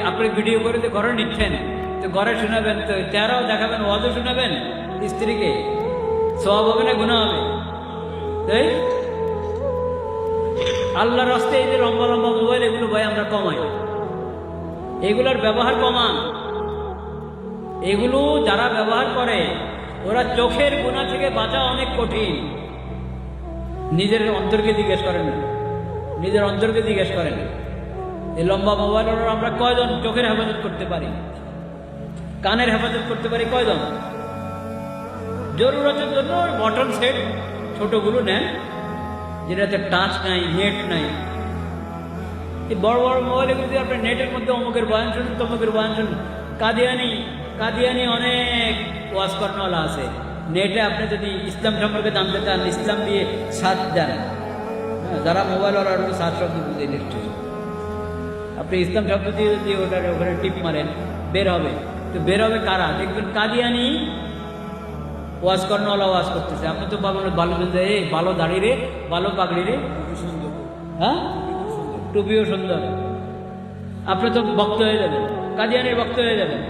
আপনি ভিডিও করে তো ঘরে নিচ্ছেন, তো ঘরে শোনাবেন, তো চেহারাও দেখাবেন, ওয়াজও শোনাবেন স্ত্রীকে, সওয়াব হবে না গুনাহ হবে? তাই আল্লাহর রাস্তায় এই যে লম্বা লম্বা মোবাইল, এগুলো ভাই আমরা কমাই, এগুলোর ব্যবহার কমান। এগুলো যারা ব্যবহার করে ওরা চোখের গুনাহ থেকে বাঁচা অনেক কঠিন। নিজের অন্তরকে জিজ্ঞেস করেন না, নিজের অন্তরকে জিজ্ঞেস করেন। এই লম্বা মোবাইল আমরা কয়জন চোখের হেফাজত করতে পারি, কানের হেফাজত করতে পারি কয়জন? জরুরতের জন্য বটন সেট ছোটগুলো নেন, যেটাতে টাচ নাই, নেট নাই। এই বড় বড় মোবাইল এগুলো দিয়ে আপনার নেটের মধ্যে অমুকের বয়ান শুনুন, তমুকের বয়ান শুনুন। কাদিয়ানি অনেক ওয়াজ কর্ণওয়ালা আছে। নেটে আপনি যদি ইসলাম সম্পর্কে জানতে চান, ইসলাম দিয়ে সার্চ দেন, হ্যাঁ, যারা মোবাইল ওরা সার্চ শব্দ বুঝে নিশ্চয়ই, আপনি ইসলাম শব্দ দিয়ে যদি ওখানে টিপ মারেন বের হবে। তো বের হবে কারা? দেখবেন কাদিয়ানি ওয়াজ কর্ণওয়ালা ওয়াজ করতেছে। আপনি তো ভালো বলবেন যে এই ভালো দাড়ি রে, ভালো পাগড়ি রে, হ্যাঁ টুপিও সুন্দর, আপনি তো ভক্ত হয়ে যাবেন, কাদিয়ানির ভক্ত হয়ে যাবেন।